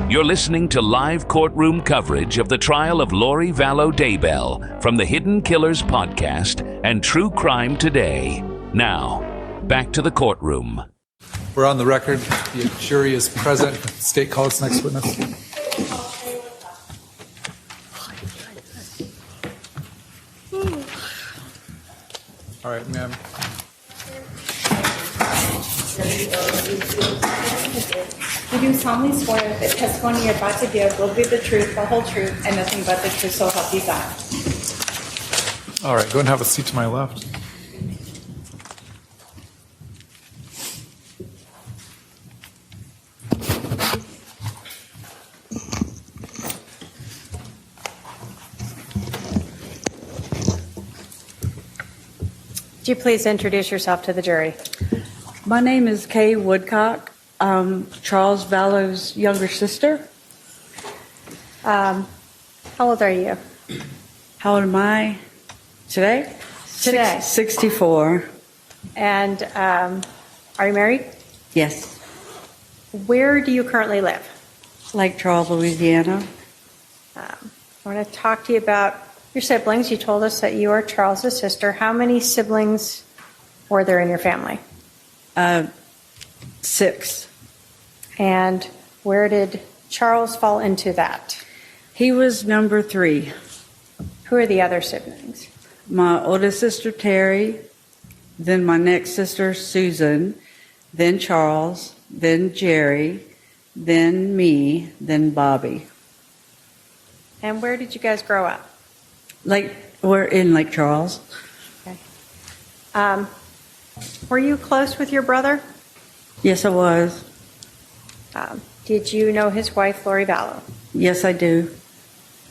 You're listening to live courtroom coverage of the trial of Lori Vallow Daybell from the Hidden Killers podcast and True Crime Today. Now, back to the courtroom. We're on the record. The jury is present. State call its next witness. All right, ma'am. You do solemnly swear that the testimony you're about to give will be the truth, the whole truth, and nothing but the truth, so help you God. All right, go and have a seat to my left. Would you please introduce yourself to the jury? My name is Kay Woodcock. I'm Charles Vallow's younger sister. How old are you? How old am I today? Today. 64. And are you married? Yes. Where do you currently live? Lake Charles, Louisiana. I want to talk to you about your siblings. You told us that you are Charles's sister. How many siblings were there in your family? 6. And where did Charles fall into that? He was number 3. Who are the other siblings? My oldest sister, Terry, then my next sister, Susan, then Charles, then Jerry, then me, then Bobby. And where did you guys grow up? We're in Lake Charles. Okay. Were you close with your brother? Yes, I was. Did you know his wife, Lori Vallow? Yes, I do.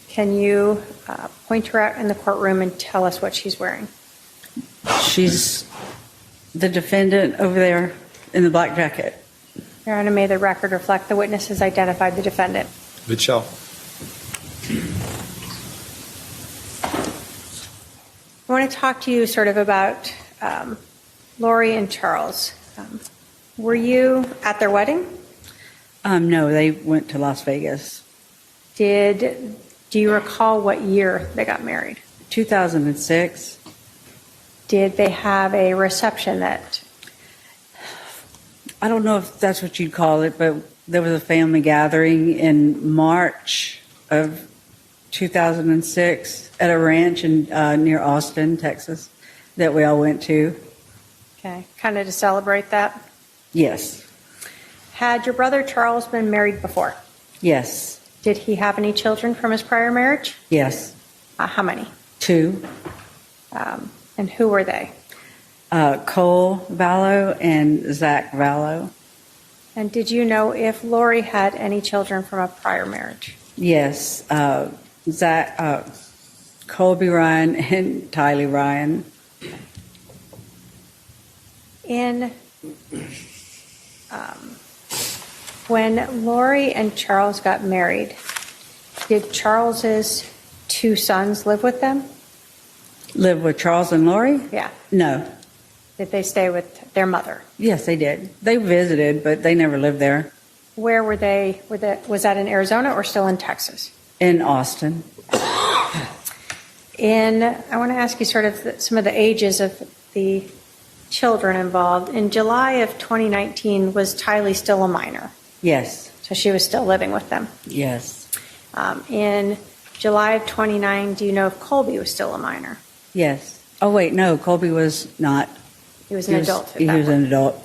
Can you point her out in the courtroom and tell us what she's wearing? She's the defendant over there in the black jacket. Your Honor, may the record reflect the witness has identified the defendant. It shall. I want to talk to you sort of about Lori and Charles. Were you at their wedding? No, they went to Las Vegas. Do you recall what year they got married? 2006. Did they have a reception that? I don't know if that's what you'd call it, but there was a family gathering in March of 2006 at a ranch in near Austin, Texas, that we all went to. Okay, kind of to celebrate that? Yes. Had your brother Charles been married before? Yes. Did he have any children from his prior marriage? Yes. How many? 2. And who were they? Cole Vallow and Zach Vallow. And did you know if Lori had any children from a prior marriage? Yes. Colby Ryan and Tylee Ryan. When Lori and Charles got married, did Charles's 2 sons live with them? Live with Charles and Lori? Yeah. No. Did they stay with their mother? Yes, they did. They visited, but they never lived there. Where were they? Was that in Arizona or still in Texas? In Austin. I want to ask you sort of some of the ages of the children involved. In July of 2019, was Tylee still a minor? Yes. So she was still living with them. Yes. In July of 29, do you know if Colby was still a minor? Yes. Oh, wait, no, Colby was not. He was an adult at He that was point. an adult.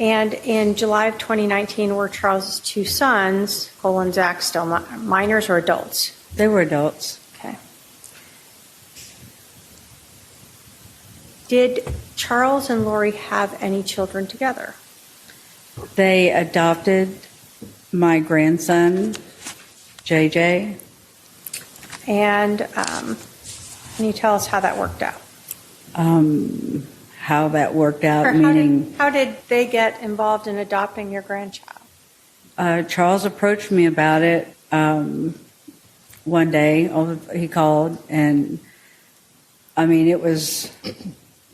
And in July of 2019, were Charles's 2 sons, Cole and Zach, still minors or adults? They were adults. Okay. Did Charles and Lori have any children together? They adopted my grandson, JJ. And can you tell us how that worked out? How that worked out, Or meaning how did they get involved in adopting your grandchild? Charles approached me about it one day. He called, and I mean,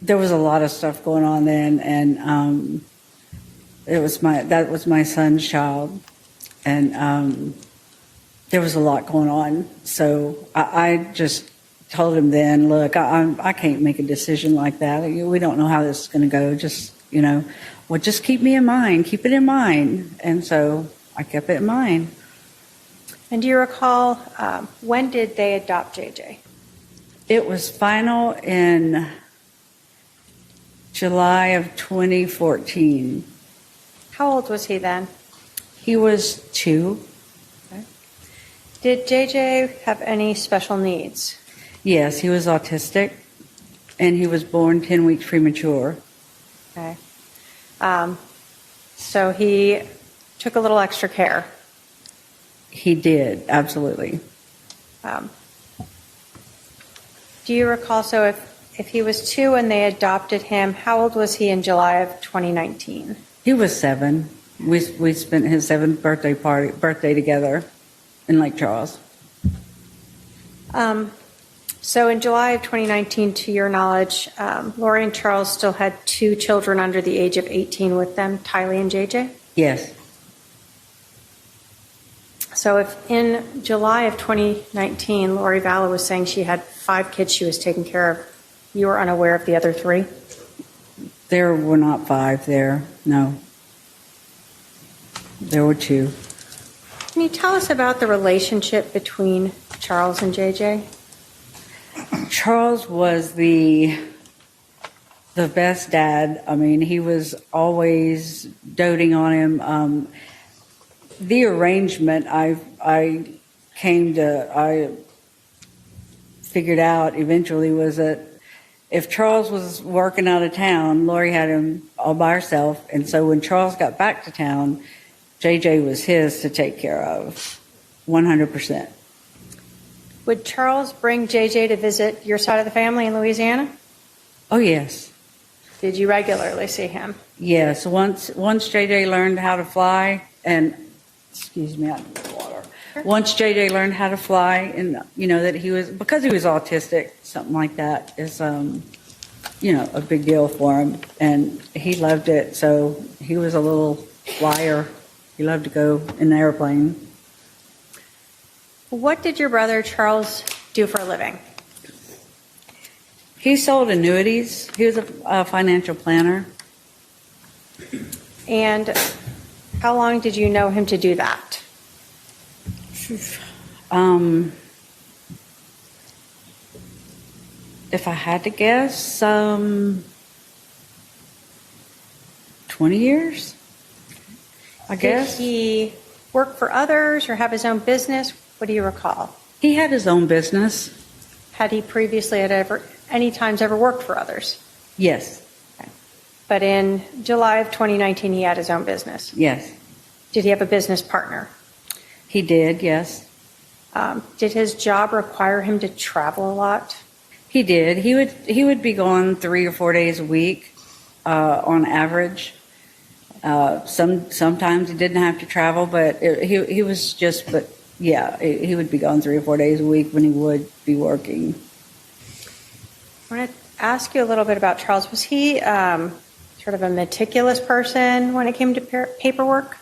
there was a lot of stuff going on then, and That was my son's child, and there was a lot going on. So I just told him then, look, I can't make a decision like that. We don't know how this is going to go. Just, well, just keep me in mind. Keep it in mind. And so I kept it in mind. And do you recall, when did they adopt JJ? It was final in July of 2014. How old was he then? He was 2. Okay. Did JJ have any special needs? Yes, he was autistic, and he was born 10 weeks premature. Okay. So he took a little extra care. He did, absolutely. Do you recall, so if he was 2 and they adopted him, how old was he in July of 2019? He was 7. We spent his 7th birthday together in Lake Charles. So in July of 2019, to your knowledge, Lori and Charles still had 2 children under the age of 18 with them, Tylee and JJ? Yes. So if in July of 2019, Lori Vallow was saying she had 5 kids she was taking care of, you were unaware of the other 3? There were not 5 there, no. There were 2. Can you tell us about the relationship between Charles and JJ? Charles was the best dad. I mean, he was always doting on him. The arrangement I figured out eventually was that if Charles was working out of town, Lori had him all by herself, and so when Charles got back to town, JJ was his to take care of, 100%. Would Charles bring JJ to visit your side of the family in Louisiana? Oh, yes. Did you regularly see him? Yes. Once JJ learned how to fly, and excuse me, I need water. Sure. Once JJ learned how to fly, and that because he was autistic, something like that is a big deal for him, and he loved it. So he was a little flyer. He loved to go in the airplane. What did your brother Charles do for a living? He sold annuities. He was a financial planner. And how long did you know him to do that? If I had to guess, 20 years, I guess. Did he work for others or have his own business? What do you recall? He had his own business. Had he previously any times ever worked for others? Yes. Okay. But in July of 2019, he had his own business. Yes. Did he have a business partner? He did, yes. Did his job require him to travel a lot? He did. He would be gone 3 or 4 days a week on average. Sometimes he didn't have to travel, but he was just. But yeah, he would be gone 3 or 4 days a week when he would be working. I want to ask you a little bit about Charles. Was he sort of a meticulous person when it came to paperwork?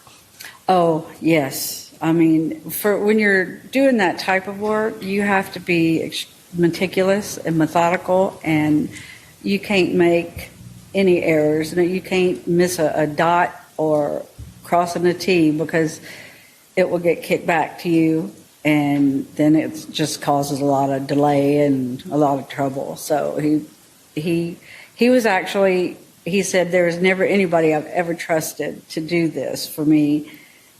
Oh, yes. I mean, for when you're doing that type of work, you have to be meticulous and methodical, and you can't make any errors. You can't miss a dot or crossing a T because it will get kicked back to you, and then it just causes a lot of delay and a lot of trouble. So he was actually, he said, there was never anybody I've ever trusted to do this for me.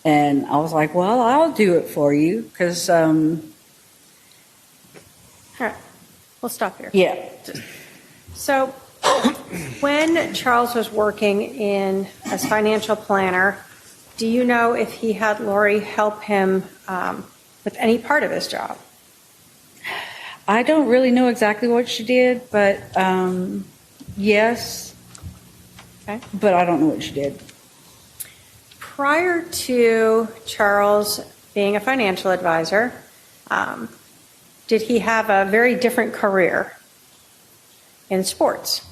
And I was like, well, I'll do it for you because... All right. We'll stop here. Yeah. So when Charles was working as financial planner, do you know if he had Lori help him with any part of his job? I don't really know exactly what she did, but yes. Okay. But I don't know what she did. Prior to Charles being a financial advisor, did he have a very different career in sports?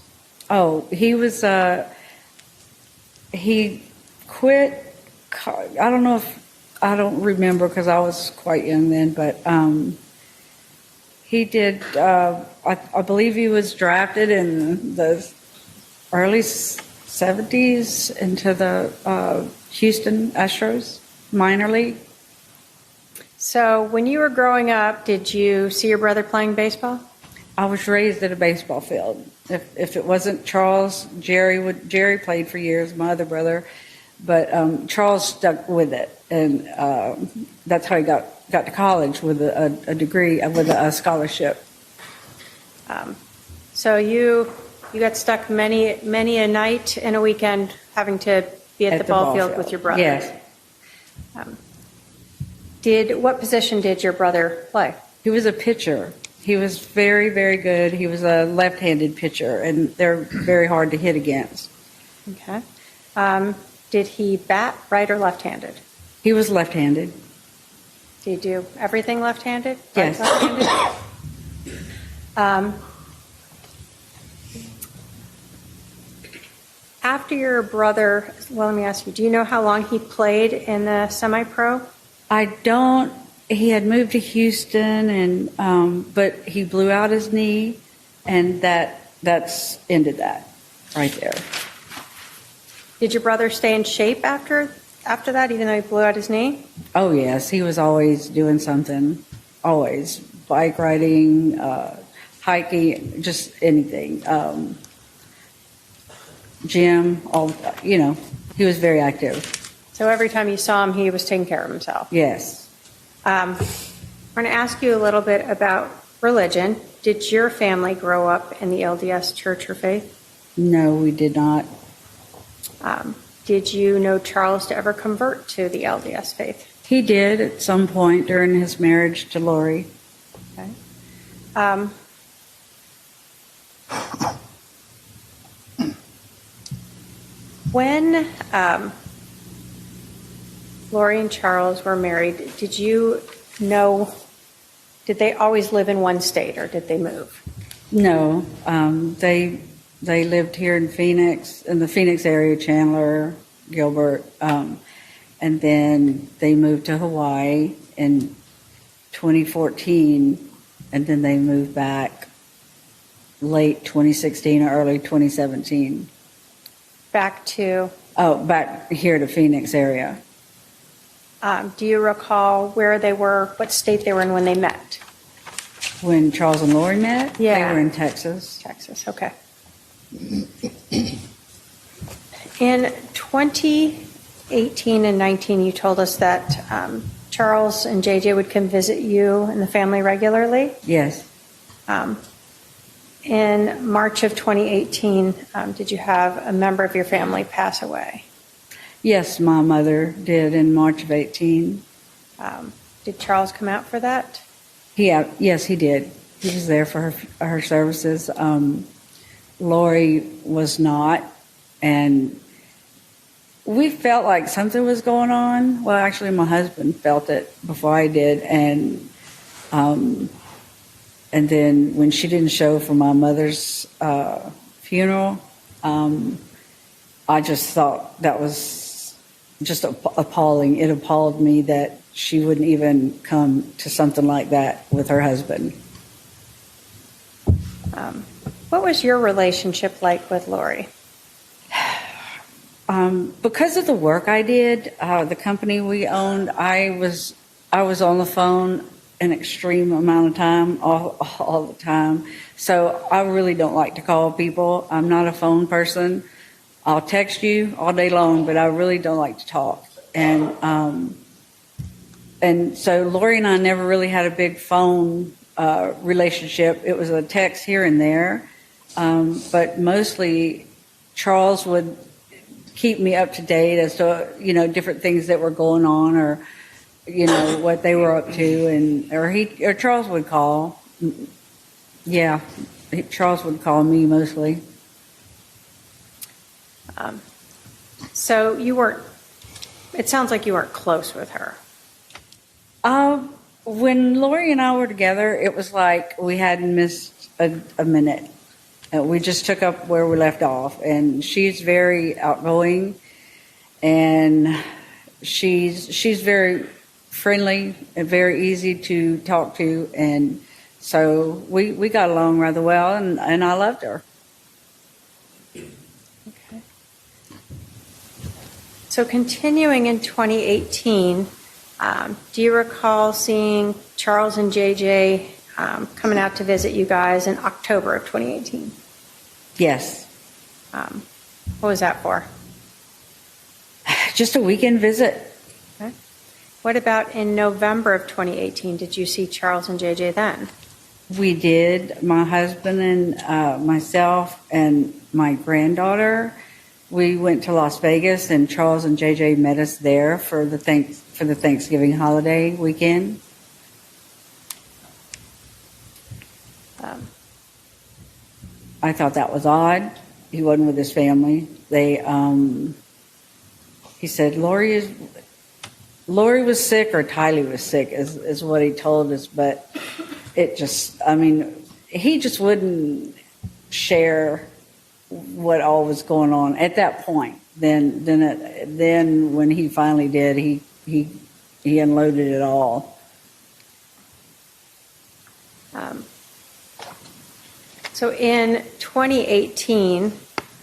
Oh, he was, he quit. I don't know if, I don't remember because I was quite young then, but he did, I believe he was drafted in the early 70s into the Houston Astros minor league. So when you were growing up, did you see your brother playing baseball? I was raised at a baseball field. If it wasn't Charles, Jerry played for years, my other brother, but Charles stuck with it, and that's how he got to college with a degree, with a scholarship. So you got stuck many a night and a weekend having to be at the ball field with your brother. Yes. What position did your brother play? He was a pitcher. He was very, very good. He was a left-handed pitcher, and they're very hard to hit against. Okay. Did he bat right or left-handed? He was left-handed. Did he do everything left-handed? Yes. Right, left-handed? After your brother, well, let me ask you, do you know how long he played in the semi-pro? I don't. He had moved to Houston, and but he blew out his knee, and that's ended that right there. Did your brother stay in shape after that, even though he blew out his knee? Oh yes, he was always doing something. Always bike riding, hiking, just anything. Gym, he was very active. So every time you saw him, he was taking care of himself. Yes. I'm going to ask you a little bit about religion. Did your family grow up in the LDS church or faith? No, we did not. Did you know Charles to ever convert to the LDS faith? He did at some point during his marriage to Lori. Okay. When Lori and Charles were married, did they always live in one state, or did they move? No, they lived here in Phoenix, in the Phoenix area, Chandler, Gilbert, and then they moved to Hawaii in 2014, and then they moved back late 2016 or early 2017. Back to? Back here to Phoenix area. Do you recall where they were, what state they were in when they met? When Charles and Lori met? Yeah. They were in Texas. Texas, okay. In 2018 and 19, you told us that Charles and JJ would come visit you and the family regularly. Yes. In March of 2018, did you have a member of your family pass away? Yes, my mother did in March of 18. Did Charles come out for that? Yes, he did. He was there for her services. Lori was not, and we felt like something was going on. Well, actually, my husband felt it before I did, and then when she didn't show for my mother's funeral, I just thought that was just appalling. It appalled me that she wouldn't even come to something like that with her husband. What was your relationship like with Lori? Because of the work I did, the company we owned, I was on the phone an extreme amount of time, all the time. So I really don't like to call people. I'm not a phone person. I'll text you all day long, but I really don't like to talk. And so Lori and I never really had a big phone relationship. It was a text here and there, but mostly Charles would keep me up to date as to different things that were going on, or what they were up to, or Charles would call. Yeah, Charles would call me mostly. So it sounds like you weren't close with her. When Lori and I were together, it was like we hadn't missed a minute. We just took up where we left off, and she's very outgoing, and she's very friendly and very easy to talk to, and so we got along rather well, and I loved her. Okay. So continuing in 2018, do you recall seeing Charles and JJ coming out to visit you guys in October of 2018? Yes. What was that for? Just a weekend visit. Okay. What about in November of 2018? Did you see Charles and JJ then? We did. My husband and myself and my granddaughter, we went to Las Vegas, and Charles and JJ met us there for the Thanksgiving holiday weekend. I thought that was odd. He wasn't with his family. He said Lori was sick, or Tylee was sick, is what he told us. But it just, he just wouldn't share what all was going on at that point. Then when he finally did, he unloaded it all. So in 2018,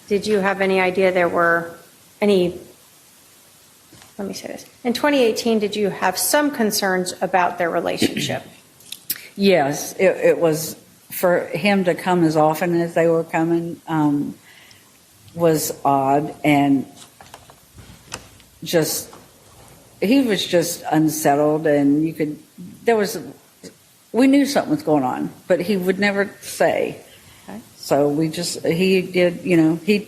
did you have any idea there were any, let me say this, in 2018, did you have some concerns about their relationship? Yes, it was, for him to come as often as they were coming was odd, and he was just unsettled, and we knew something was going on, but he would never say. Okay. So he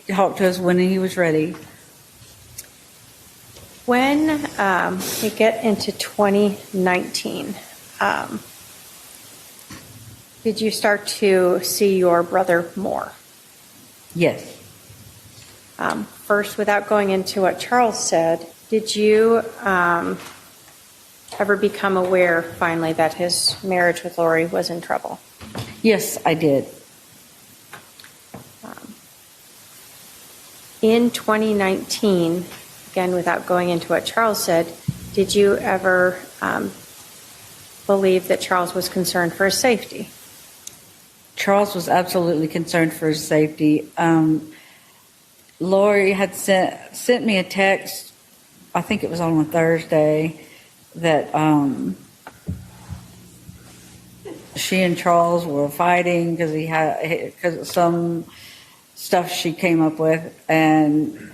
talked to us when he was ready. When we get into 2019, did you start to see your brother more? Yes. First, without going into what Charles said, did you ever become aware finally that his marriage with Lori was in trouble? Yes, I did. In 2019, again, without going into what Charles said, did you ever believe that Charles was concerned for his safety? Charles was absolutely concerned for his safety. Lori had sent me a text, I think it was on a Thursday, that she and Charles were fighting because of some stuff she came up with, and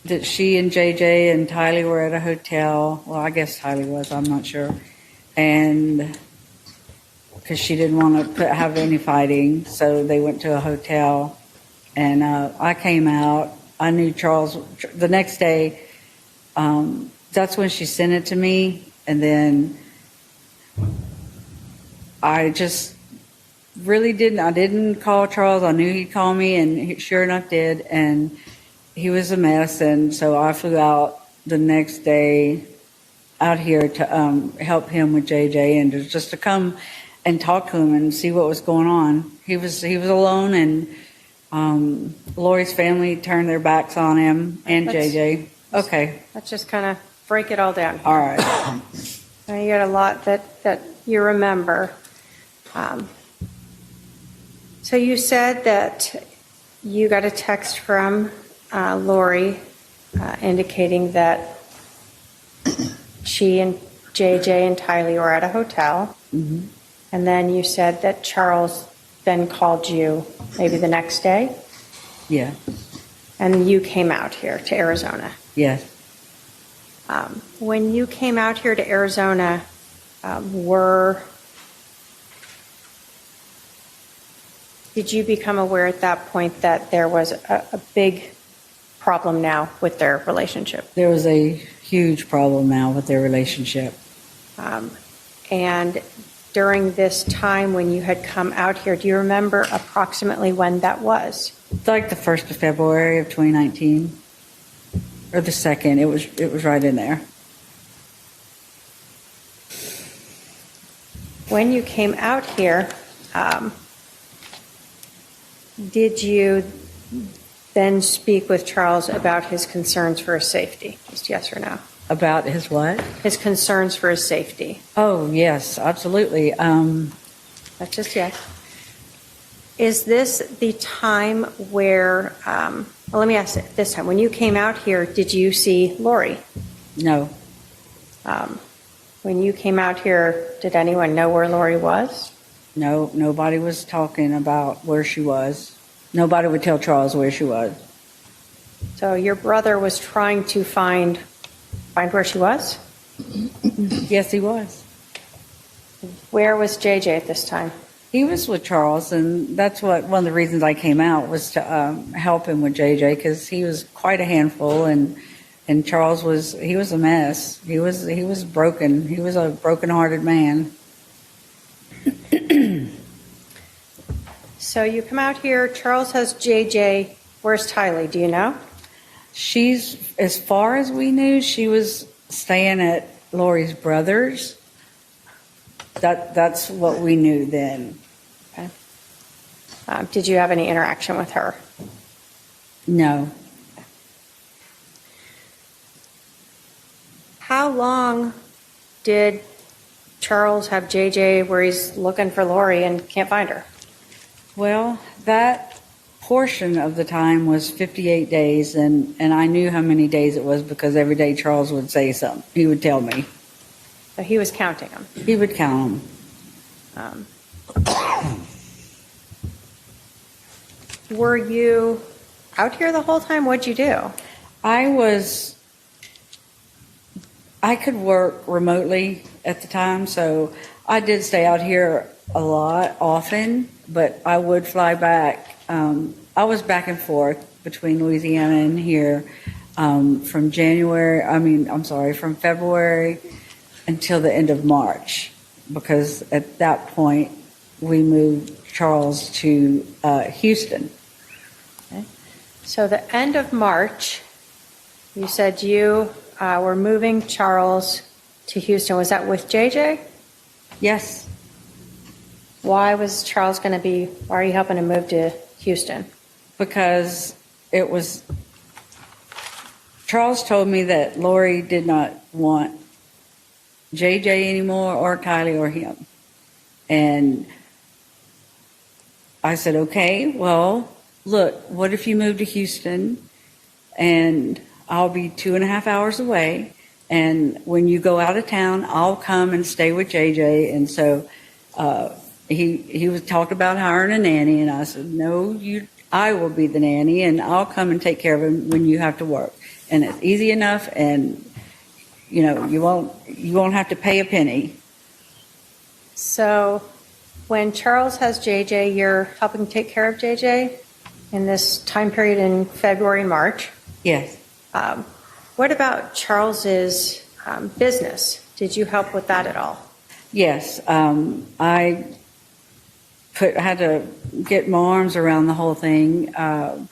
that she and JJ and Tylee were at a hotel. Well, I guess Tylee was, I'm not sure. And because she didn't want to have any fighting, so they went to a hotel. And I came out. I knew Charles the next day. That's when she sent it to me. And then I just really I didn't call Charles. I knew he'd call me, and he sure enough did. And he was a mess. And so I flew out the next day out here to help him with JJ, and just to come and talk to him and see what was going on. He was alone, and Lori's family turned their backs on him and JJ. Okay. Let's just kind of break it all down. All right. Now you got a lot that you remember. So you said that you got a text from Lori indicating that she and JJ and Tylee were at a hotel. Mm-hmm. And then you said that Charles then called you maybe the next day. Yeah. And you came out here to Arizona. Yes. When you came out here to Arizona, did you become aware at that point that there was a big problem now with their relationship? There was a huge problem now with their relationship. And during this time when you had come out here, do you remember approximately when that was? It's like the 1st of February of 2019, or the 2nd. It was right in there. When you came out here, did you then speak with Charles about his concerns for his safety? Just yes or no? About his what? His concerns for his safety. Oh, yes, absolutely. That's just yes. Is this the time where, well, let me ask it this time. When you came out here, did you see Lori? No, When you came out here, did anyone know where Lori was? no, nobody was talking about where she was. Nobody would tell Charles where she was. So your brother was trying to find where she was? Yes, he was. Where was JJ at this time? He was with Charles, and that's what one of the reasons I came out was to help him with JJ, because he was quite a handful, and Charles was a mess. He was broken. He was a broken-hearted man. So you come out here, Charles has JJ. Where's Tylee? Do you know? She's, as far as we knew, she was staying at Lori's brother's. That's what we knew then. Okay. Did you have any interaction with her? No. How long did Charles have JJ where he's looking for Lori and can't find her? Well, that portion of the time was 58 days, and I knew how many days it was because every day Charles would say something. He would tell me. So he was counting them. He would count them. Were you out here the whole time? What'd you do? I could work remotely at the time, so I did stay out here a lot, often, but I would fly back. I was back and forth between Louisiana and here from February until the end of March, because at that point we moved Charles to Houston. Okay. So the end of March, you said you were moving Charles to Houston. Was that with JJ? Yes. Why was Charles going to be, why are you helping him move to Houston? Because Charles told me that Lori did not want JJ anymore, or Kylie, or him. And I said, okay, well, look, what if you move to Houston and I'll be 2.5 hours away, and when you go out of town, I'll come and stay with JJ. And so he was talked about hiring a nanny, and I said, no, I will be the nanny, and I'll come and take care of him when you have to work. And it's easy enough, and you won't have to pay a penny. So when Charles has JJ, you're helping take care of JJ in this time period in February and March. Yes. What about Charles's business? Did you help with that at all? Yes. I had to get my arms around the whole thing. All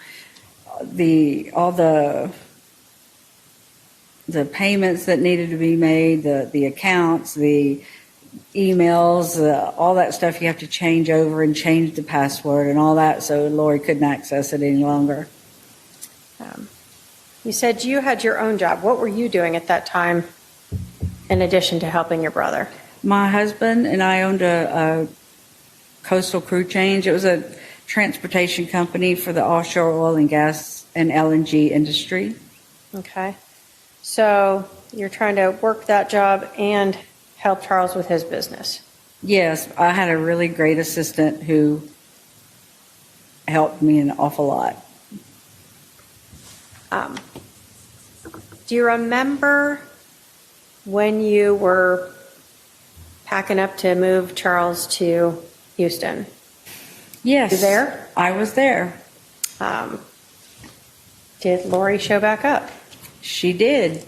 the payments that needed to be made, the accounts, the emails, all that stuff you have to change over and change the password and all that, so Lori couldn't access it any longer. You said you had your own job. What were you doing at that time in addition to helping your brother? My husband and I owned a coastal crew change. It was a transportation company for the offshore oil and gas and LNG industry. Okay. So you're trying to work that job and help Charles with his business. Yes, I had a really great assistant who helped me an awful lot. Do you remember when you were packing up to move Charles to Houston? Yes. You there? I was there. Did Lori show back up? She did.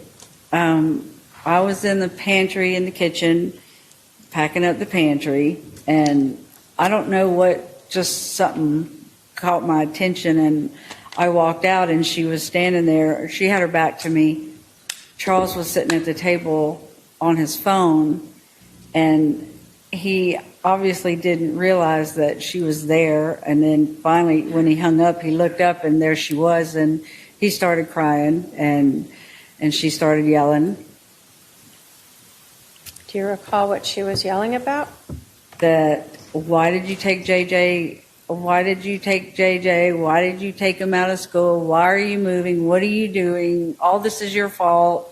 I was in the pantry in the kitchen, packing up the pantry, and I don't know what, just something caught my attention, and I walked out, and she was standing there. She had her back to me. Charles was sitting at the table on his phone, and obviously didn't realize that she was there. And then finally, when he hung up, he looked up and there she was, and he started crying, and she started yelling. Do you recall what she was yelling about? That, why did you take JJ? Why did you take JJ? Why did you take him out of school? Why are you moving? What are you doing? All this is your fault.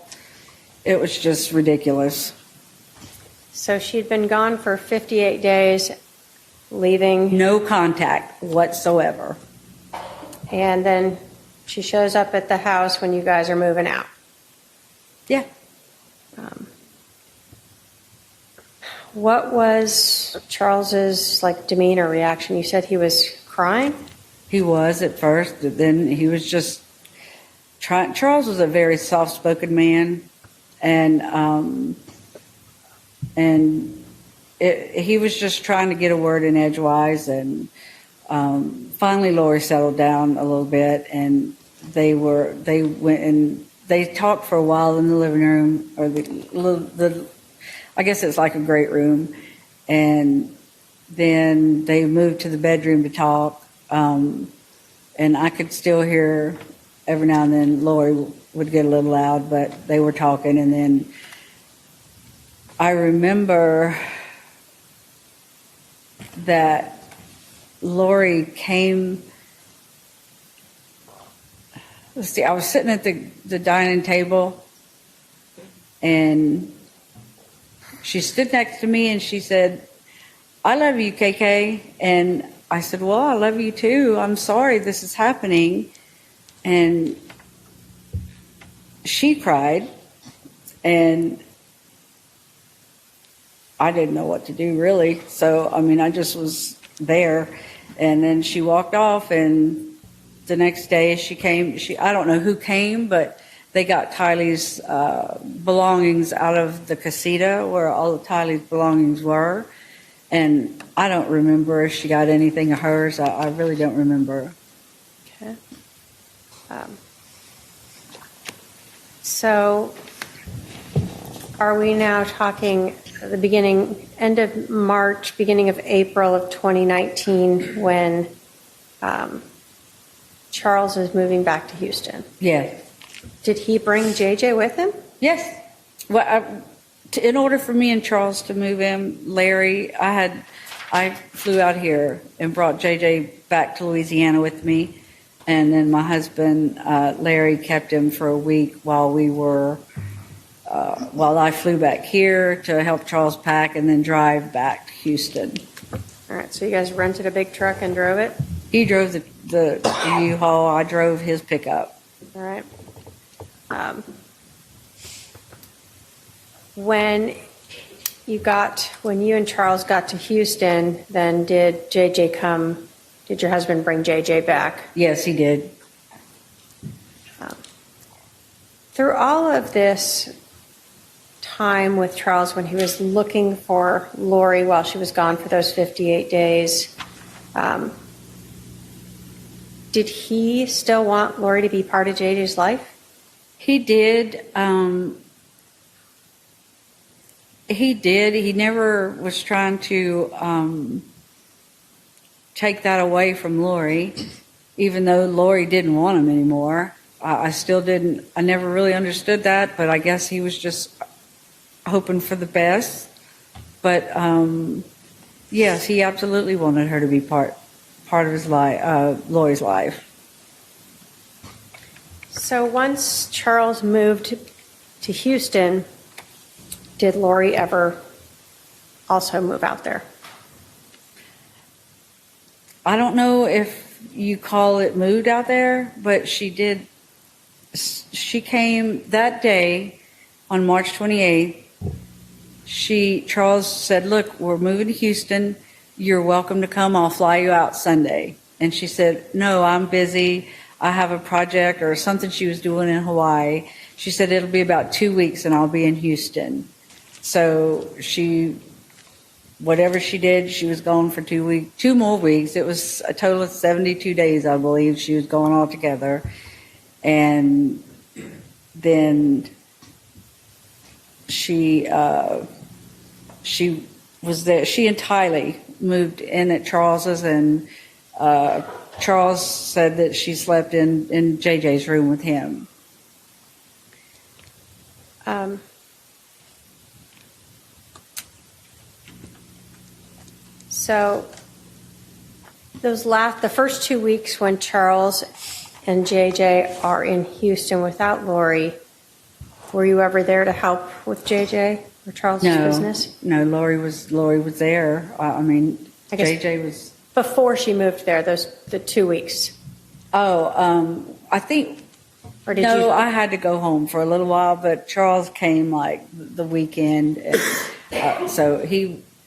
It was just ridiculous. So she'd been gone for 58 days, leaving. No contact whatsoever. And then she shows up at the house when you guys are moving out. Yeah. What was Charles's demeanor, reaction? You said he was crying? He was at first, but then he was just trying. Charles was a very soft-spoken man, and he was just trying to get a word in edgewise. And finally, Lori settled down a little bit, and they went and they talked for a while in the living room, or the I guess it's like a great room, and then they moved to the bedroom to talk, and I could still hear every now and then Lori would get a little loud, but they were talking. And then I remember that Lori came. Let's see, I was sitting at the dining table, and she stood next to me and she said, "I love you, KK." And I said, "Well, I love you too. I'm sorry this is happening." And she cried, and I didn't know what to do, really. So, I just was there. And then she walked off, and the next day she came. I don't know who came, but they got Tylee's belongings out of the casita where all of Tylee's belongings were. And I don't remember if she got anything of hers. I really don't remember. Okay. So are we now talking the end of March, beginning of April of 2019, when Charles is moving back to Houston? Yeah. Did he bring JJ with him? Yes. Well, in order for me and Charles to move in, Larry, I flew out here and brought JJ back to Louisiana with me, and then my husband, Larry, kept him for a week while I flew back here to help Charles pack and then drive back to Houston. All right, so you guys rented a big truck and drove it? He drove the U-Haul. I drove his pickup. All right. When you and Charles got to Houston, then did your husband bring JJ back? Yes, he did. Through all of this time with Charles, when he was looking for Lori while she was gone for those 58 days, did he still want Lori to be part of JJ's life? He did. He did. He never was trying to take that away from Lori, even though Lori didn't want him anymore. I still didn't. I never really understood that, but I guess he was just hoping for the best. But yes, he absolutely wanted her to be part of his life, Lori's life. So once Charles moved to Houston, did Lori ever also move out there? I don't know if you call it moved out there, but she did. She came that day on March 28th. Charles said, "Look, we're moving to Houston. You're welcome to come. I'll fly you out Sunday." And she said, "No, I'm busy. I have a project," or something she was doing in Hawaii. She said, "It'll be about 2 weeks and I'll be in Houston." So whatever she did, she was gone for 2 weeks, 2 more weeks. It was a total of 72 days, I believe, she was gone altogether. And then she was there. She and Tylee moved in at Charles's, and Charles said that she slept in JJ's room with him. So the first 2 weeks when Charles and JJ are in Houston without Lori, were you ever there to help with JJ or Charles's business? No, Lori was there. I guess JJ was before she moved there. The 2 weeks. Oh, I think. Or did you? I had to go home for a little while, but Charles came like the weekend, and, so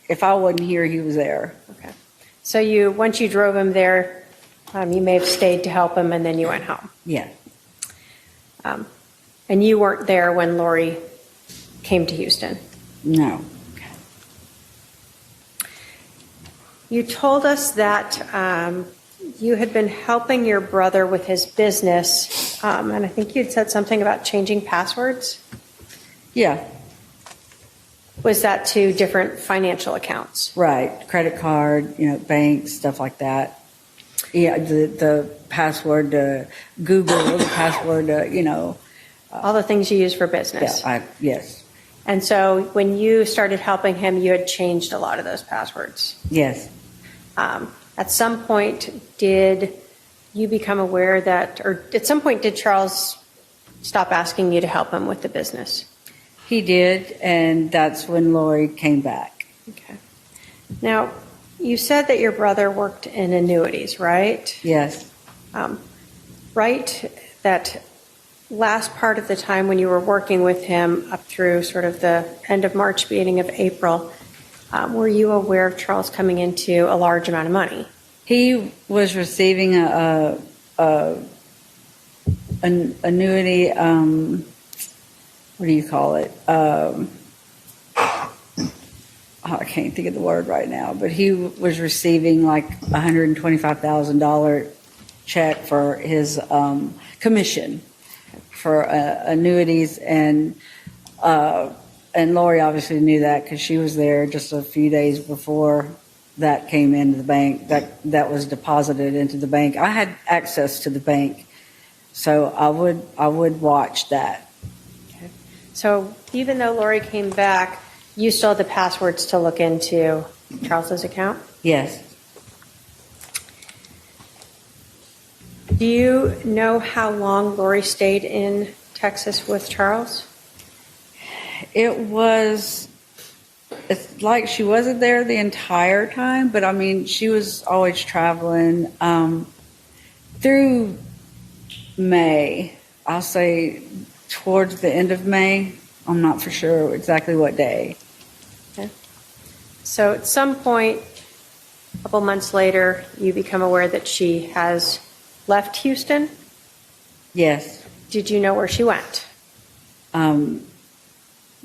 if I wasn't here, he was there. Okay. So once you drove him there, you may have stayed to help him, and then you went home. Yeah. And you weren't there when Lori came to Houston? No. You told us that you had been helping your brother with his business, and I think you'd said something about changing passwords. Yeah. Was that to different financial accounts? Right. Credit card, bank, stuff like that. Yeah, the password to Google, the password to, all the things you use for business. Yeah, yes. And so when you started helping him, you had changed a lot of those passwords. Yes. At some point, did you become aware or at some point, did Charles stop asking you to help him with the business? He did, and that's when Lori came back. Okay. Now, you said that your brother worked in annuities, right? Yes. Right, that last part of the time when you were working with him up through sort of the end of March, beginning of April, were you aware of Charles coming into a large amount of money? He was receiving an annuity, what do you call it? I can't think of the word right now, but he was receiving like $125,000 check for his commission for annuities, and Lori obviously knew that because she was there just a few days before that came into the bank. That was deposited into the bank. I had access to the bank, so I would watch that. Okay. So even though Lori came back, you still had the passwords to look into Charles's account? Yes. Do you know how long Lori stayed in Texas with Charles? It's like she wasn't there the entire time, but she was always traveling through May. I'll say towards the end of May. I'm not for sure exactly what day. Okay. So at some point, a couple months later, you become aware that she has left Houston? Yes. Did you know where she went?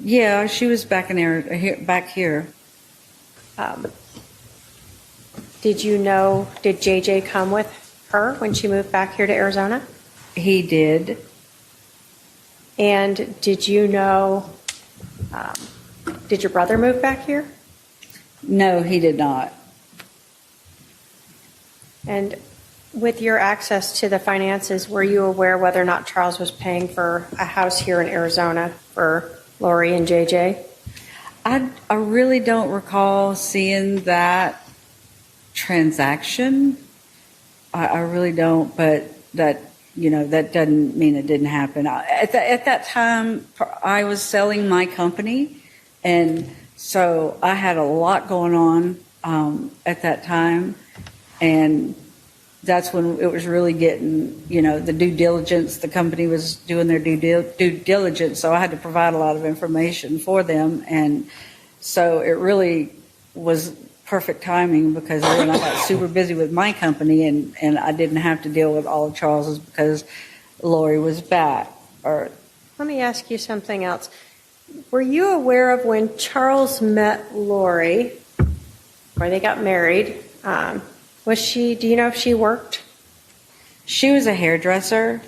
Yeah, she was back back here. Did JJ come with her when she moved back here to Arizona? He did. And did you know, did your brother move back here? No, he did not. And with your access to the finances, were you aware whether or not Charles was paying for a house here in Arizona for Lori and JJ? I really don't recall seeing that transaction. I really don't, but that doesn't mean it didn't happen. At that time, I was selling my company, and so I had a lot going on at that time, and that's when it was really getting, the due diligence. The company was doing their due diligence, so I had to provide a lot of information for them, and so it really was perfect timing because then I got super busy with my company, and I didn't have to deal with all of Charles's because Lori was back. Let me ask you something else. Were you aware of when Charles met Lori, or they got married? Do you know if she worked? She was a hairdresser.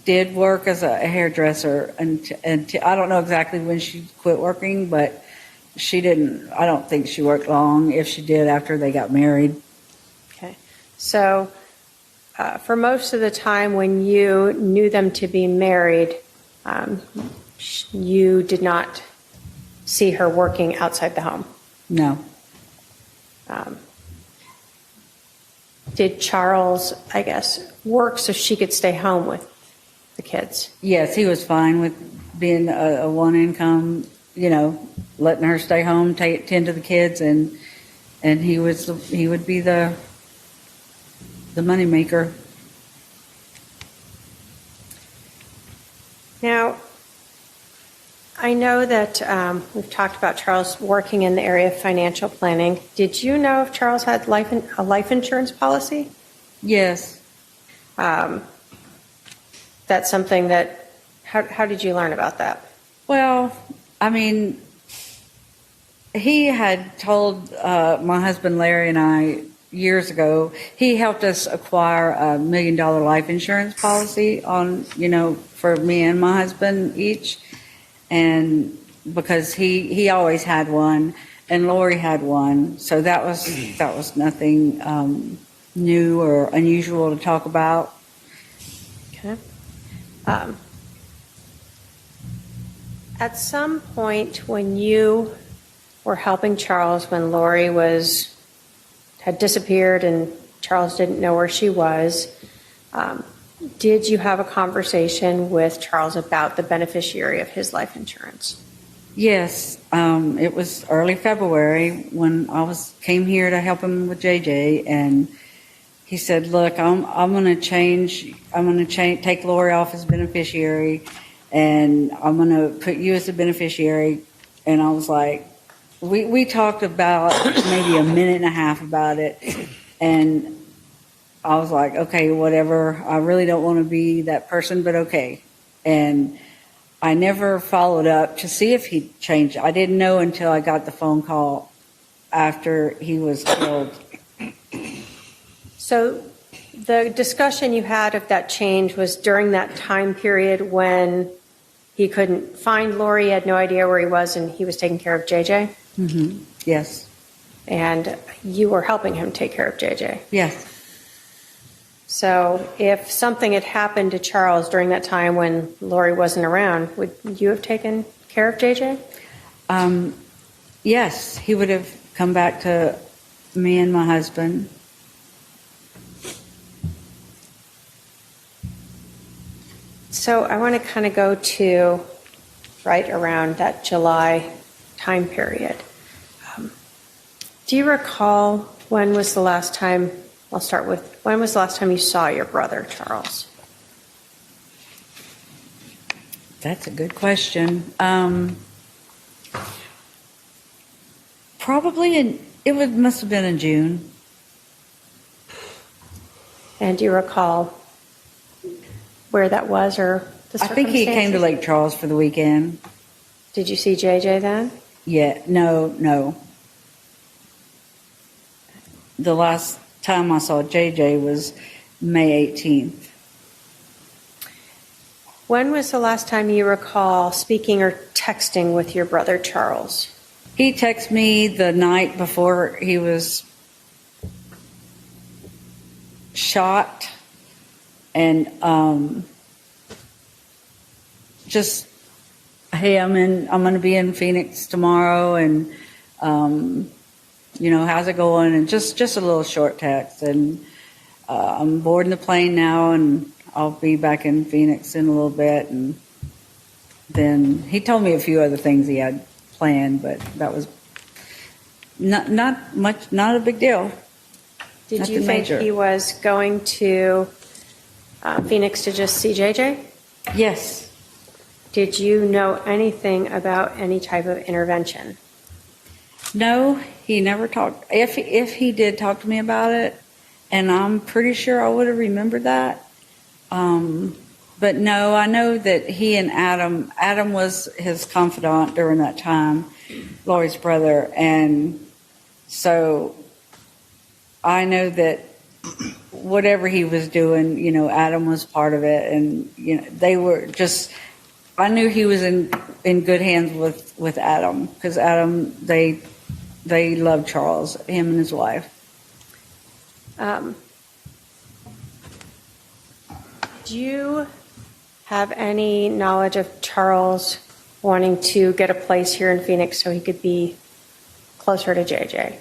did work as a hairdresser, and I don't know exactly when she quit working, but she didn't. I don't think she worked long, if she did, after they got married. Okay. So for most of the time when you knew them to be married, you did not see her working outside the home? No. Did Charles, I guess, work so she could stay home with the kids? Yes, he was fine with being a one income, letting her stay home, tend to the kids, and he would be the money maker. Now, I know that we've talked about Charles working in the area of financial planning. Did you know if Charles had a life insurance policy? Yes. That's something that, how did you learn about that? Well, I mean, he had told my husband Larry and I years ago, he helped us acquire a $1 million life insurance policy for me and my husband each. And because he always had one, and Lori had one, so that was nothing new or unusual to talk about. Okay. At some point when you were helping Charles, when Lori had disappeared and Charles didn't know where she was, did you have a conversation with Charles about the beneficiary of his life insurance? Yes, it was early February when I came here to help him with JJ, and he said, "Look, I'm going to take Lori off as beneficiary, and I'm going to put you as a beneficiary." And I was like, we talked about maybe a minute and a half about it, and I was like, okay, whatever. I really don't want to be that person, but okay. And I never followed up to see if he changed. I didn't know until I got the phone call after he was killed. So the discussion you had of that change was during that time period when he couldn't find Lori, he had no idea where he was, and he was taking care of JJ? Mm-hmm. Yes. And you were helping him take care of JJ? Yes. So if something had happened to Charles during that time when Lori wasn't around, would you have taken care of JJ? Yes, he would have come back to me and my husband. So I want to kind of go to right around that July time period. Do you recall when was the last time, I'll start with, when was the last time you saw your brother, Charles? That's a good question. Probably must have been in June. And do you recall where that was or the circumstances? I think he came to Lake Charles for the weekend. Did you see JJ then? Yeah, no. The last time I saw JJ was May 18th. When was the last time you recall speaking or texting with your brother Charles? He texted me the night before he was shot, and just, hey, I'm going to be in Phoenix tomorrow, and how's it going? And just a little short text, and I'm boarding the plane now, and I'll be back in Phoenix in a little bit. And then he told me a few other things he had planned, but that was not much, not a big deal. Did Nothing you think major. he was going to Phoenix to just see JJ? Yes. Did you know anything about any type of intervention? No, he never talked. If he did talk to me about it, and I'm pretty sure I would have remembered that. But no, I know that he and Adam was his confidant during that time, Lori's brother. And so I know that whatever he was doing, Adam was part of it. And, they were just, I knew he was in good hands with Adam, because Adam, they loved Charles, him and his wife. Do you have any knowledge of Charles wanting to get a place here in Phoenix so he could be closer to JJ?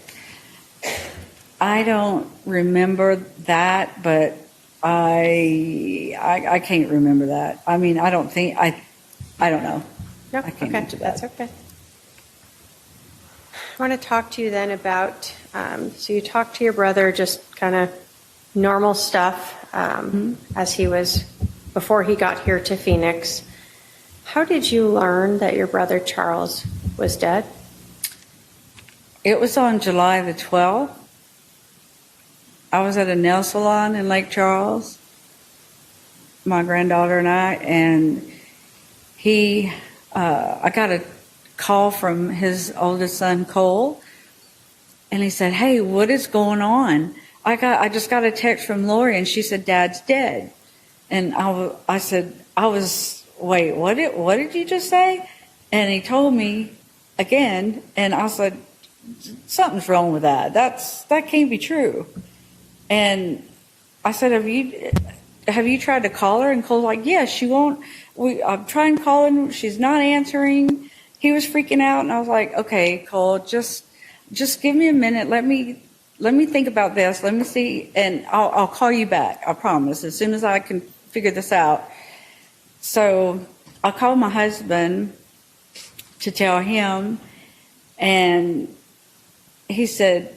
I don't remember that, but I can't remember that. I mean, I don't know. No? I can't Okay, answer that. that's okay. I want to talk to you then about, so you talked to your brother, just kind of normal stuff as he was, before he got here to Phoenix. How did you learn that your brother Charles was dead? It was on July the 12th. I was at a nail salon in Lake Charles, my granddaughter and I, and I got a call from his oldest son, Cole, and he said, "Hey, what is going on? I just got a text from Lori, and she said Dad's dead." And I said, "Wait, what did you just say?" And he told me again, and I said, "Something's wrong with that. That can't be true." And I said, have you tried to call her? And Cole's like, "Yes, she won't. I'm trying calling. She's not answering." He was freaking out, and I was like, "Okay, Cole, just give me a minute. Let me think about this. Let me see, and I'll call you back. I promise. As soon as I can figure this out." So I called my husband to tell him, and he said,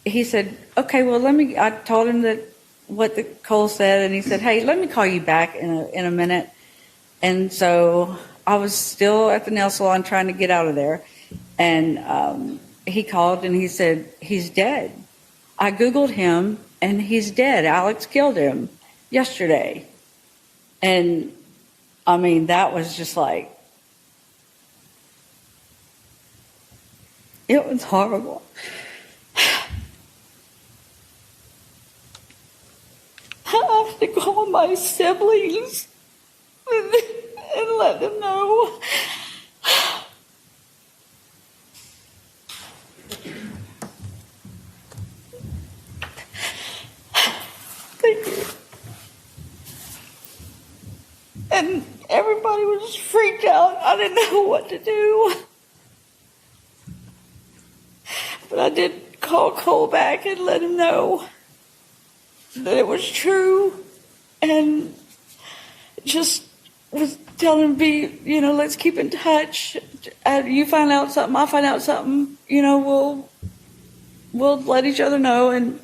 "Okay, well, I told him that what the Cole said, and he said, 'Hey, let me call you back in a minute.' And so I was still at the nail salon trying to get out of there, and he called and he said, 'He's dead.' I Googled him, and he's dead. Alex killed him yesterday." And I mean, that was just like, it was horrible. I have to call my siblings and let them know. Thank you. And everybody was freaked out. I didn't know what to do. But I did call Cole back and let him know that it was true, and just was telling him, let's keep in touch. You find out something, I find out something, we'll let each other know. And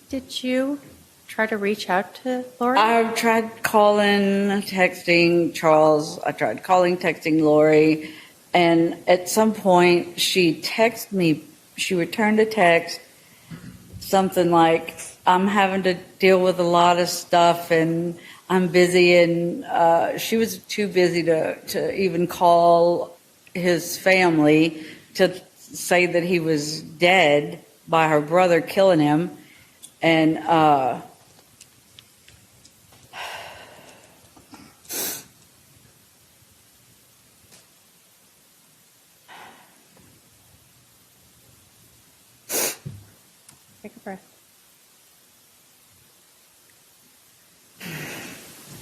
Did you try to reach out to Lori? I tried calling, texting Charles. I tried calling, texting Lori. And at some point, she texted me. She returned a text, something like, "I'm having to deal with a lot of stuff, and I'm busy." And she was too busy to even call his family to say that he was dead by her brother killing him. And Take a breath.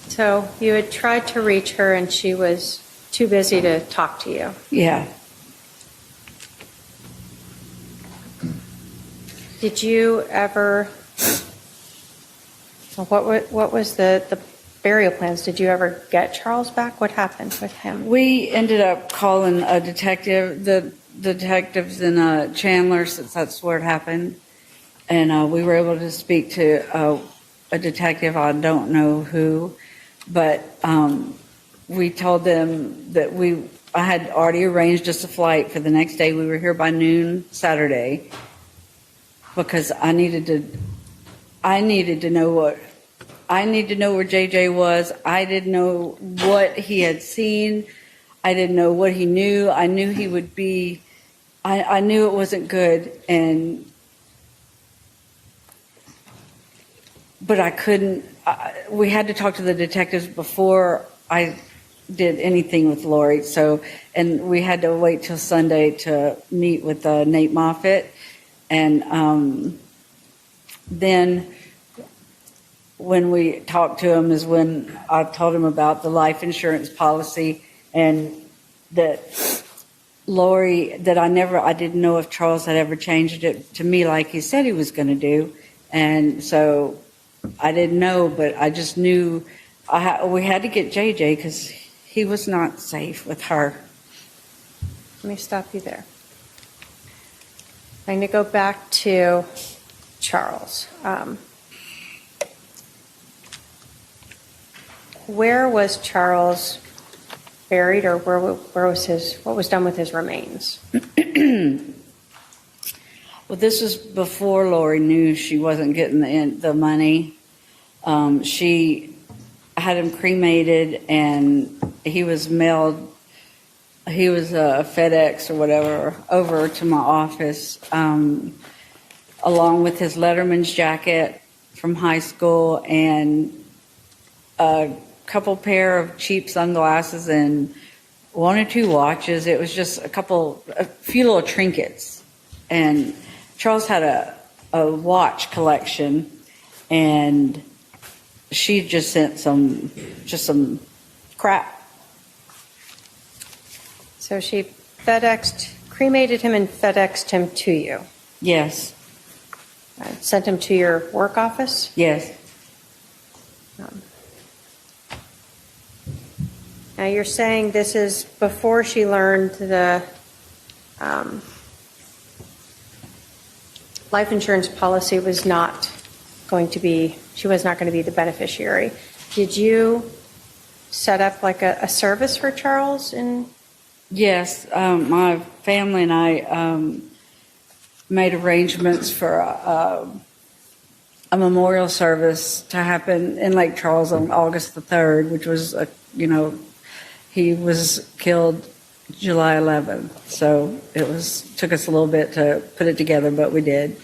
So you had tried to reach her, and she was too busy to talk to you. yeah. Did you ever, what was the burial plans? Did you ever get Charles back? What happened with him? We ended up calling a detective, the detectives in Chandler, since that's where it happened. And we were able to speak to a detective, I don't know who, but we told them that I had already arranged us a flight for the next day. We were here by noon Saturday, because I needed to know where JJ was. I didn't know what he had seen. I didn't know what he knew. I knew he would be, I knew it wasn't good. And but I couldn't. We had to talk to the detectives before I did anything with Lori. And we had to wait till Sunday to meet with Nate Moffitt. And then when we talked to him is when I told him about the life insurance policy, and that Lori, that I didn't know if Charles had ever changed it to me like he said he was going to do. And so I didn't know, but I just knew we had to get JJ because he was not safe with her. Let me stop you there. I'm going to go back to Charles. Where was Charles buried, or what was done with his remains? Well, this was before Lori knew she wasn't getting the money. She had him cremated, and he was mailed. He was FedEx or whatever over to my office, along with his Letterman's jacket from high school and a couple pair of cheap sunglasses and 1 or 2 watches. It was just a few little trinkets. And Charles had a watch collection, and she just sent some crap. So she cremated him and FedExed him to you? Yes. Sent him to your work office? Yes. Now you're saying this is before she learned the life insurance policy was not going to be, she was not going to be the beneficiary. Did you set up like a service for Charles? Yes, my family and I made arrangements for a memorial service to happen in Lake Charles on August the 3rd, which was, he was killed July 11th. So took us a little bit to put it together, but we did.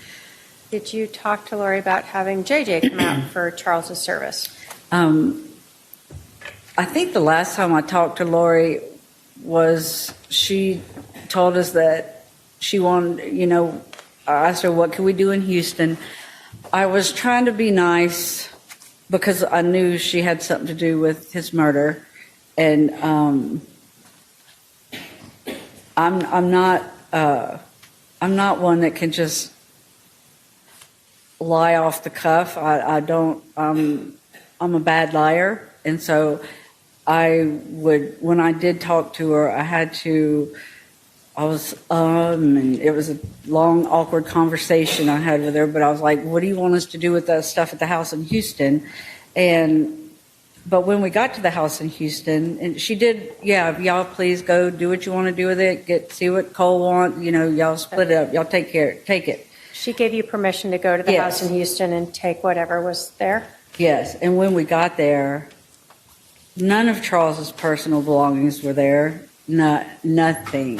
Did you talk to Lori about having JJ come out for Charles's service? I think the last time I talked to Lori was she told us that she wanted, I asked her, what can we do in Houston? I was trying to be nice because I knew she had something to do with his murder. And I'm not one that can just lie off the cuff. I'm a bad liar. And so when I did talk to her, and it was a long, awkward conversation I had with her, but I was like, what do you want us to do with that stuff at the house in Houston? But when we got to the house in Houston, and she did, y'all please go do what you want to do with it, see what Cole wants, y'all split it up, y'all take it. She gave you permission to go to the house in Houston and take whatever was there? Yes, and when we got there, none of Charles's personal belongings were there, nothing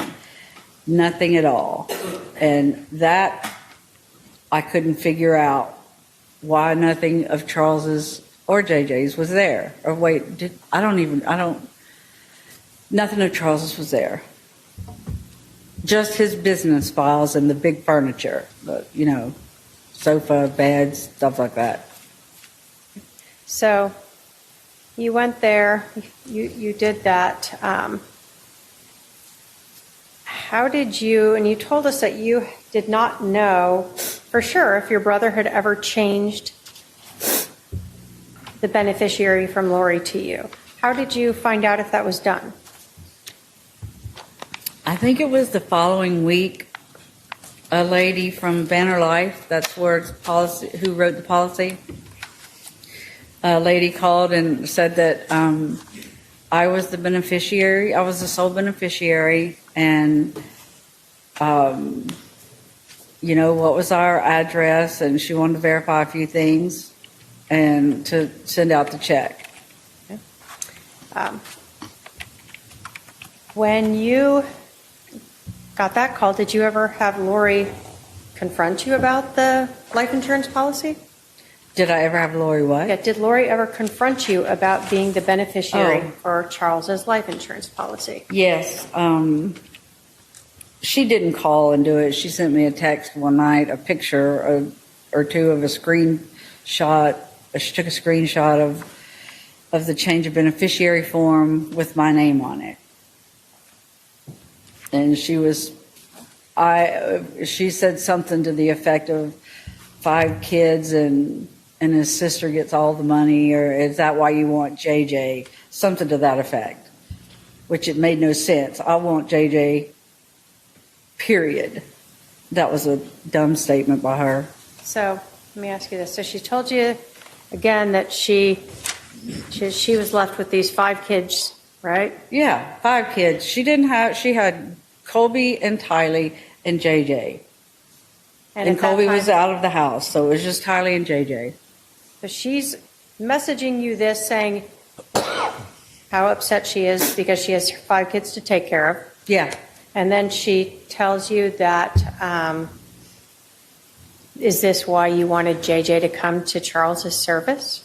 at all. And that, I couldn't figure out why nothing of Charles's or JJ's was there. Or wait, nothing of Charles's was there. Just his business files and the big furniture, sofa, beds, stuff like that. So you went there, you did that. How did you, and you told us that you did not know for sure if your brother had ever changed the beneficiary from Lori to you. How did you find out if that was done? I think it was the following week. A lady from Banner Life, that's where it's policy, who wrote the policy. A lady called and said that I was the beneficiary. I was the sole beneficiary, and what was our address, and she wanted to verify a few things and to send out the check. Okay. When you got that call, did you ever have Lori confront you about the life insurance policy? Did I ever have Lori what? Yeah, did Lori ever confront you about being the beneficiary Oh. for Charles's life insurance policy? Yes. She didn't call and do it. She sent me a text one night, a picture or two of a screenshot. She took a screenshot of the change of beneficiary form with my name on it. And she said something to the effect of 5 kids and his sister gets all the money, or is that why you want JJ? Something to that effect, which it made no sense. I want JJ, period. That was a dumb statement by her. So let me ask you this. So she told you again that she was left with these 5 kids, right? Yeah, 5 kids. She had Colby and Tylee and JJ. And at that Colby time- was out of the house, so it was just Tylee and JJ. So she's messaging you this, saying how upset she is because she has 5 kids to take care of. Yeah. And then she tells you that, is this why you wanted JJ to come to Charles's service?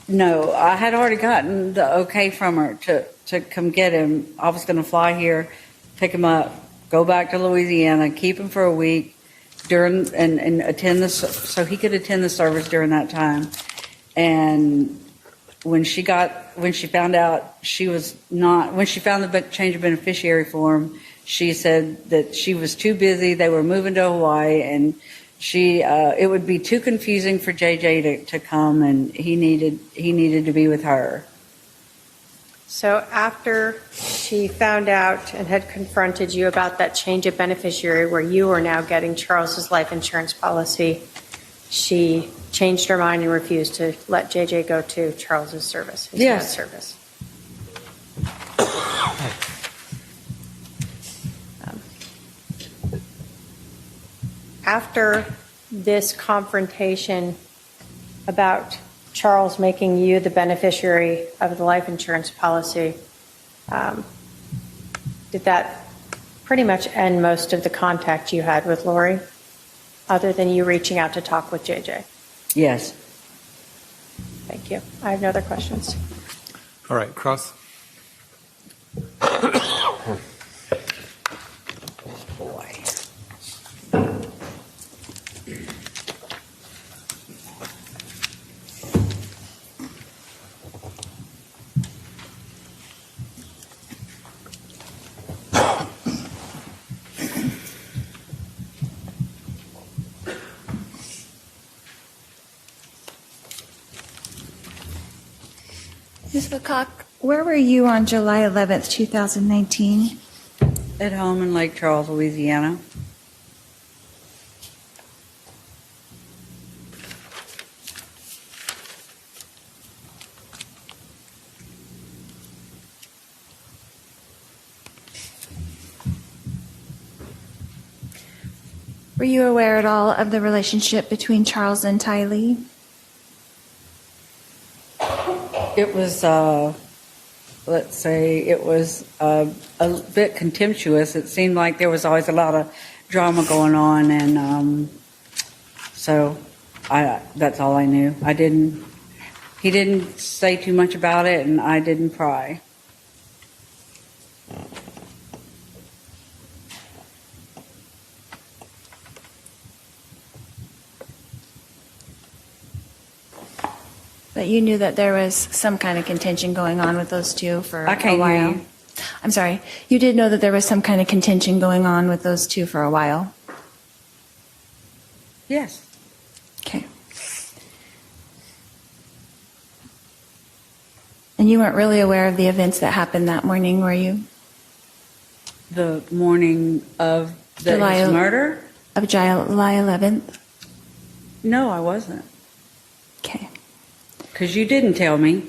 No, I had already gotten the okay from her to come get him. I was going to fly here, pick him up, go back to Louisiana, keep him for a week and attend so he could attend the service during that time. And when she found out when she found the change of beneficiary form, she said that she was too busy. They were moving to Hawaii, and it would be too confusing for JJ to come, and he needed to be with her. So after she found out and had confronted you about that change of beneficiary where you are now getting Charles's life insurance policy, she changed her mind and refused to let JJ go to Charles's service, his dad's service. After this confrontation about Charles making you the beneficiary of the life insurance policy, did that pretty much end most of the contact you had with Lori, other than you reaching out to talk with JJ? Yes. Thank you. I have no other questions. All right, Cross. Ms. Woodcock, where were you on July 11th, 2019? At home in Lake Charles, Louisiana. Were you aware at all of the relationship between Charles and Tylee? It was, let's say, it was a bit contemptuous. It seemed like there was always a lot of drama going on, and so that's all I knew. He didn't say too much about it, and I didn't pry. But you knew that there was some kind of contention going on with those two for I can't a while. hear you. I'm sorry. You did know that there was some kind of contention going on with those two for a while. Yes. Okay. And you weren't really aware of the events that happened that morning, were you? The morning of his murder? Of July 11th? No, I wasn't. Okay. Because you didn't tell me.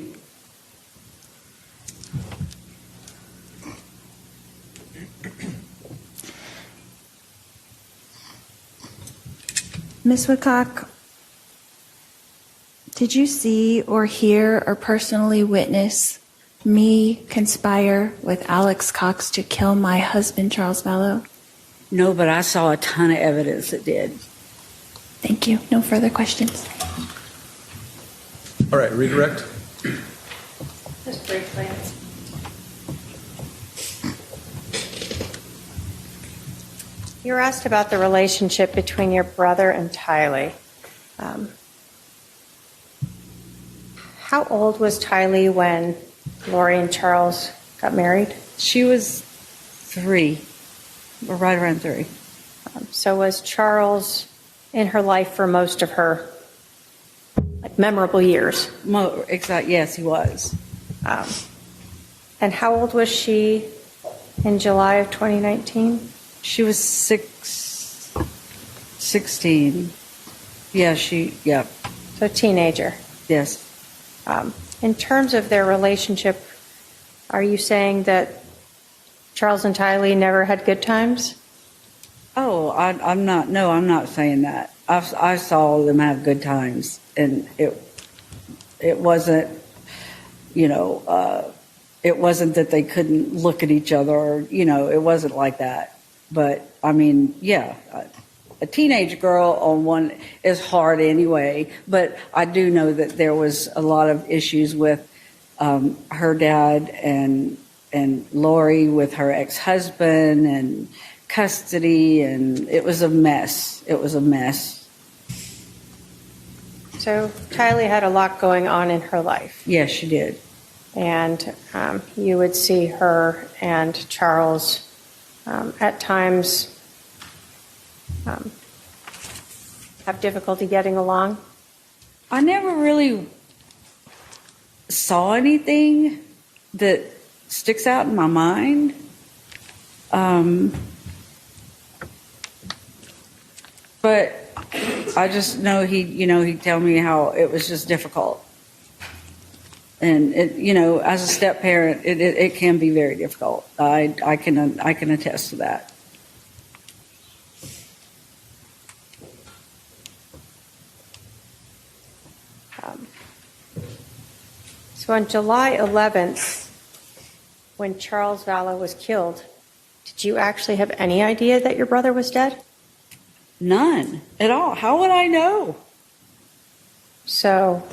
Ms. Woodcock, did you see or hear or personally witness me conspire with Alex Cox to kill my husband, Charles Vallow? No, but I saw a ton of evidence that did. Thank you. No further questions. All right, redirect. Just briefly. You were asked about the relationship between your brother and Tylee. How old was Tylee when Lori and Charles got married? She was 3, or right around 3. So was Charles in her life for most of her memorable years? Exactly. Yes, he was. And how old was she in July of 2019? She was 16. Yeah, So teenager. yes. In terms of their relationship, are you saying that Charles and Tylee never had good times? Oh, I'm not saying that. I saw them have good times, and it wasn't, it wasn't that they couldn't look at each other, or, it wasn't like that. But I mean, yeah, a teenage girl on one is hard anyway. But I do know that there was a lot of issues with her dad and Lori with her ex-husband and custody, and it was a mess. It was a mess. So Tylee had a lot going on in her life. Yes, she did. And you would see her and Charles at times have difficulty getting along. I never really saw anything that sticks out in my mind. But I just know he'd tell me how it was just difficult. And as a step parent, it can be very difficult. I can attest to that. So on July 11th, when Charles Vallow was killed, did you actually have any idea that your brother was dead? None at all. How would I know? So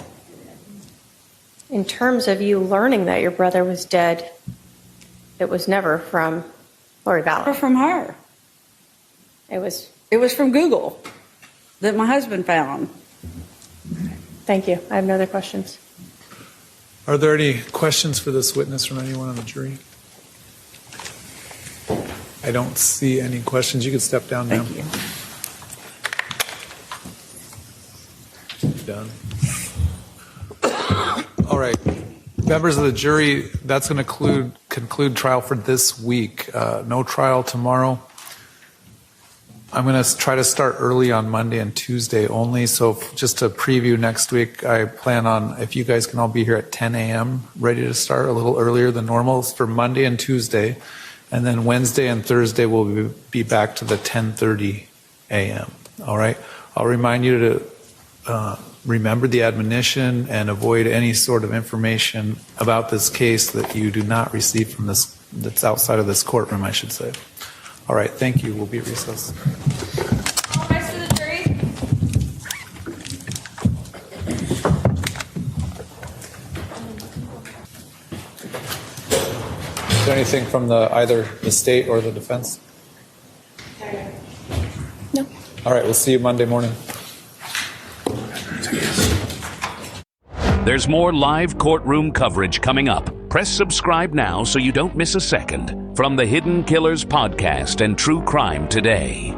in terms of you learning that your brother was dead, it was never from Lori Or Vallow. from her. It was. It was from Google that my husband found. Thank you. I have no other questions. Are there any questions for this witness from anyone on the jury? I don't see any questions. You can step down now. Thank you. Done. All right. Members of the jury, that's going to conclude trial for this week. No trial tomorrow. I'm going to try to start early on Monday and Tuesday only. So just to preview next week, I plan on, if you guys can all be here at 10 a.m., ready to start a little earlier than normal for Monday and Tuesday. And then Wednesday and Thursday we'll be back to the 10:30 a.m. All right. I'll remind you to remember the admonition and avoid any sort of information about this case that you do not receive from this, that's outside of this courtroom, I should say. All right. Thank you. We'll be at recess. All rise for the jury. Is there anything from either the state or the defense? No. All right. We'll see you Monday morning. There's more live courtroom coverage coming up. Press subscribe now so you don't miss a second from the Hidden Killers podcast and True Crime Today.